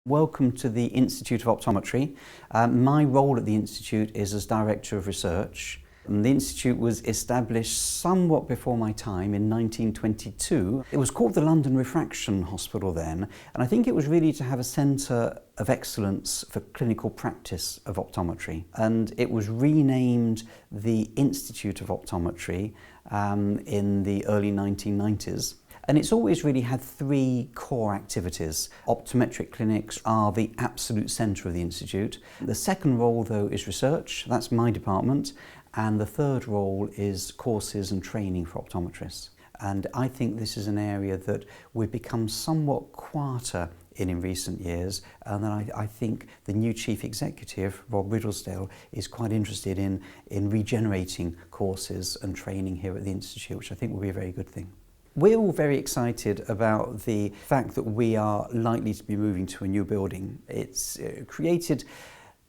Welcome to the Institute of Optometry. My role at the Institute is as Director of Research. The Institute was established somewhat before my time in 1922. It was called the London Refraction Hospital then, and I think it was really to have a centre of excellence for clinical practice of optometry. And it was renamed the Institute of Optometry in the early 1990s. And it's always really had three core activities. Optometric clinics are the absolute centre of the Institute. The second role, though, is research. That's my department. And the third role is courses and training for optometrists. And I think this is an area that we've become somewhat quieter in recent years, and then I think the new Chief Executive, Rob Riddlesdale, is quite interested in regenerating courses and training here at the Institute, which I think will be a very good thing. We're all very excited about the fact that we are likely to be moving to a new building. It's created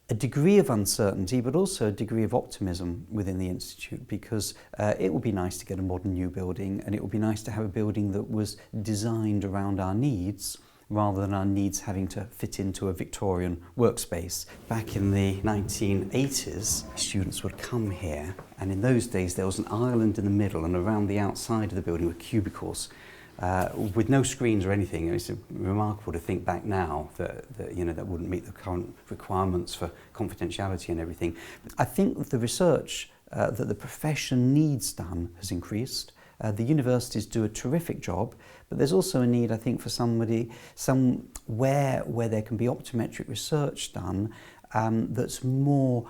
a degree of uncertainty, but also a degree of optimism within the Institute, because it would be nice to get a modern new building, and it would be nice to have a building that was designed around our needs, rather than our needs having to fit into a Victorian workspace. Back in the 1980s, students would come here, and in those days there was an island in the middle, and around the outside of the building were cubicles with no screens or anything. It's remarkable to think back now that that wouldn't meet the current requirements for confidentiality and everything. I think the research that the profession needs done has increased. The universities do a terrific job, but there's also a need, I think, for somewhere where there can be optometric research done that's more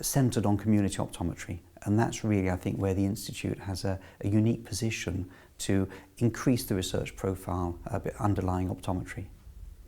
centred on community optometry. And that's really, I think, where the Institute has a unique position to increase the research profile underlying optometry.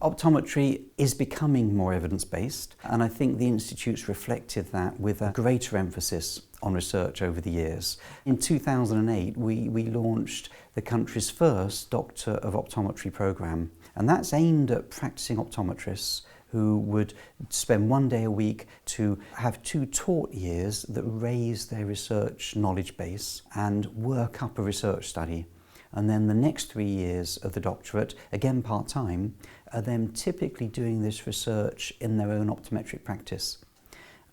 Optometry is becoming more evidence-based, and I think the Institute's reflected that with a greater emphasis on research over the years. In 2008, we launched the country's first Doctor of Optometry programme, and that's aimed at practising optometrists who would spend one day a week to have 2 taught years that raise their research knowledge base and work up a research study. And then the next 3 years of the doctorate, again part-time, are them typically doing this research in their own optometric practice.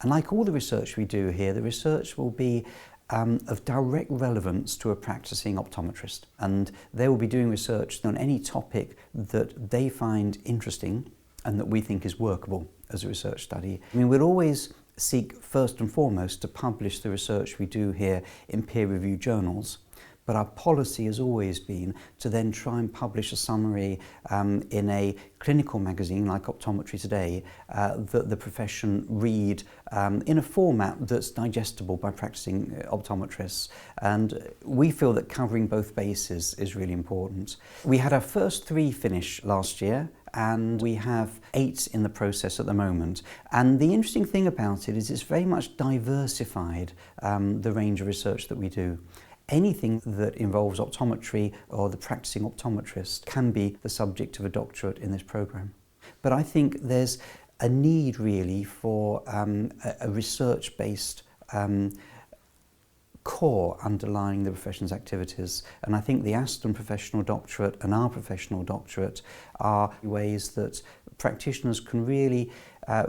And like all the research we do here, the research will be of direct relevance to a practicing optometrist. And they will be doing research on any topic that they find interesting and that we think is workable as a research study. I mean, we'll always seek first and foremost to publish the research we do here in peer-reviewed journals. But our policy has always been to then try and publish a summary in a clinical magazine like Optometry Today that the profession read in a format that's digestible by practicing optometrists. And we feel that covering both bases is really important. We had our first 3 finish last year, and we have 8 in the process at the moment. And the interesting thing about it is it's very much diversified the range of research that we do. Anything that involves optometry or the practicing optometrist can be the subject of a doctorate in this programme. But I think there's a need really for a research-based core underlying the profession's activities. And I think the Aston Professional Doctorate and our Professional Doctorate are ways that practitioners can really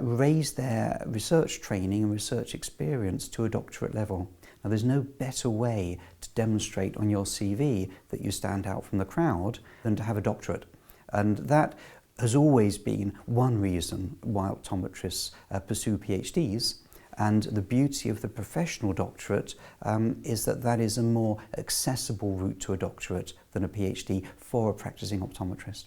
raise their research training and research experience to a doctorate level. Now, there's no better way to demonstrate on your CV that you stand out from the crowd than to have a doctorate. And that has always been one reason why optometrists pursue PhDs. And the beauty of the professional doctorate is that is a more accessible route to a doctorate than a PhD for a practicing optometrist.